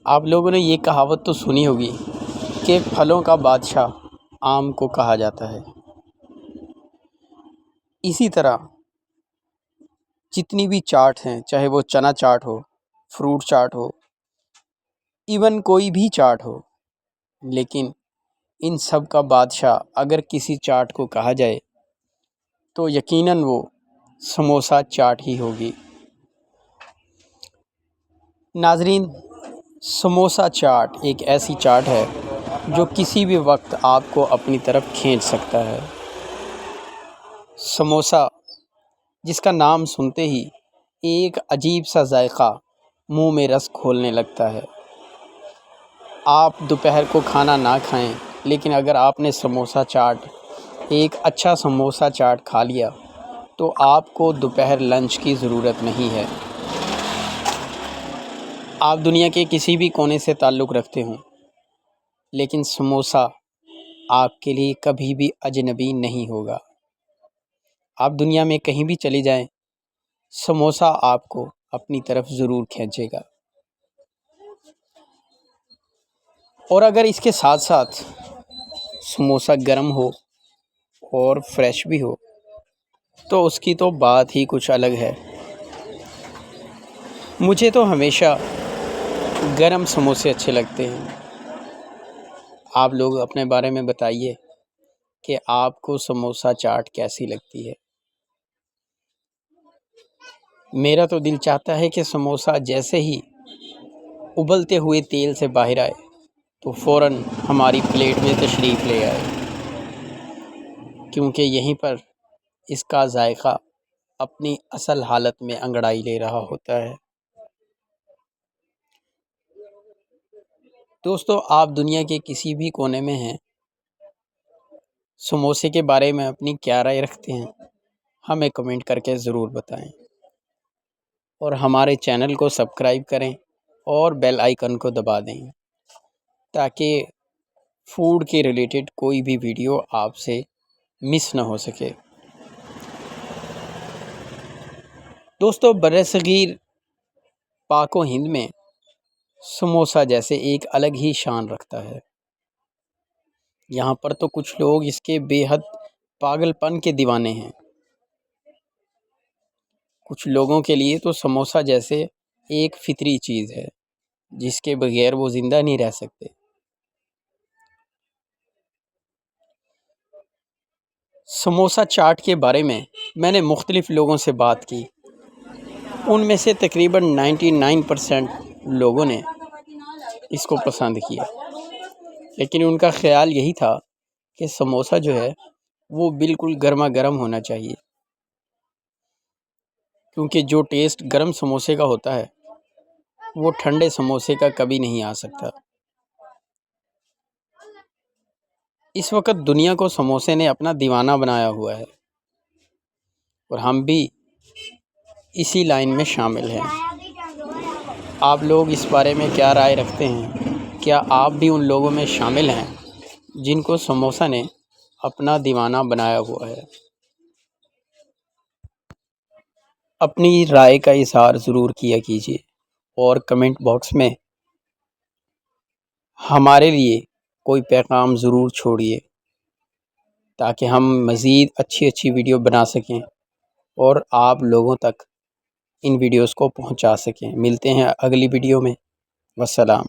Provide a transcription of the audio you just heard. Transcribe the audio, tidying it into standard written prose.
آپ لوگوں نے یہ کہاوت تو سنی ہوگی کہ پھلوں کا بادشاہ آم کو کہا جاتا ہے۔ اسی طرح جتنی بھی چاٹ ہیں، چاہے وہ چنا چاٹ ہو، فروٹ چاٹ ہو، ایون کوئی بھی چاٹ ہو، لیکن ان سب کا بادشاہ اگر کسی چاٹ کو کہا جائے تو یقیناً وہ سموسہ چاٹ ہی ہوگی۔ ناظرین، سموسہ چاٹ ایک ایسی چاٹ ہے جو کسی بھی وقت آپ کو اپنی طرف کھینچ سکتا ہے۔ سموسہ جس کا نام سنتے ہی ایک عجیب سا ذائقہ منہ میں رس کھولنے لگتا ہے۔ آپ دوپہر کو کھانا نہ کھائیں، لیکن اگر آپ نے سموسہ چاٹ، ایک اچھا سموسہ چاٹ کھا لیا تو آپ کو دوپہر لنچ کی ضرورت نہیں ہے۔ آپ دنیا کے کسی بھی کونے سے تعلق رکھتے ہوں، لیکن سموسہ آپ کے لیے کبھی بھی اجنبی نہیں ہوگا۔ آپ دنیا میں کہیں بھی چلی جائیں، سموسہ آپ کو اپنی طرف ضرور کھینچے گا۔ اور اگر اس کے ساتھ ساتھ سموسہ گرم ہو اور فریش بھی ہو تو اس کی تو بات ہی کچھ الگ ہے۔ مجھے تو ہمیشہ گرم سموسے اچھے لگتے ہیں۔ آپ لوگ اپنے بارے میں بتائیے کہ آپ کو سموسہ چاٹ کیسی لگتی ہے۔ میرا تو دل چاہتا ہے کہ سموسہ جیسے ہی ابلتے ہوئے تیل سے باہر آئے تو فوراً ہماری پلیٹ میں تشریف لے آئے، کیونکہ یہیں پر اس کا ذائقہ اپنی اصل حالت میں انگڑائی لے رہا ہوتا ہے۔ دوستو، آپ دنیا کے کسی بھی کونے میں ہیں، سموسے کے بارے میں اپنی کیا رائے رکھتے ہیں ہمیں کمنٹ کر کے ضرور بتائیں، اور ہمارے چینل کو سبسکرائب کریں اور بیل آئیکن کو دبا دیں تاکہ فوڈ کے ریلیٹڈ کوئی بھی ویڈیو آپ سے مس نہ ہو سکے۔ دوستو، برصغیر پاک و ہند میں سموسہ جیسے ایک الگ ہی شان رکھتا ہے۔ یہاں پر تو کچھ لوگ اس کے بے حد پاگل پن کے دیوانے ہیں۔ کچھ لوگوں کے لیے تو سموسہ جیسے ایک فطری چیز ہے جس کے بغیر وہ زندہ نہیں رہ سکتے۔ سموسہ چاٹ کے بارے میں نے مختلف لوگوں سے بات کی، ان میں سے تقریباً 99% لوگوں نے اس کو پسند کیا، لیکن ان کا خیال یہی تھا کہ سموسہ جو ہے وہ بالکل گرما گرم ہونا چاہیے، کیونکہ جو ٹیسٹ گرم سموسے کا ہوتا ہے وہ ٹھنڈے سموسے کا کبھی نہیں آ سکتا۔ اس وقت دنیا کو سموسے نے اپنا دیوانہ بنایا ہوا ہے، اور ہم بھی اسی لائن میں شامل ہیں۔ آپ لوگ اس بارے میں کیا رائے رکھتے ہیں؟ کیا آپ بھی ان لوگوں میں شامل ہیں جن کو سموسہ نے اپنا دیوانہ بنایا ہوا ہے؟ اپنی رائے کا اظہار ضرور کیا کیجیے، اور کمنٹ باکس میں ہمارے لیے کوئی پیغام ضرور چھوڑیے تاکہ ہم مزید اچھی ویڈیو بنا سکیں اور آپ لوگوں تک ان ویڈیوز کو پہنچا سکیں۔ ملتے ہیں اگلی ویڈیو میں۔ والسلام۔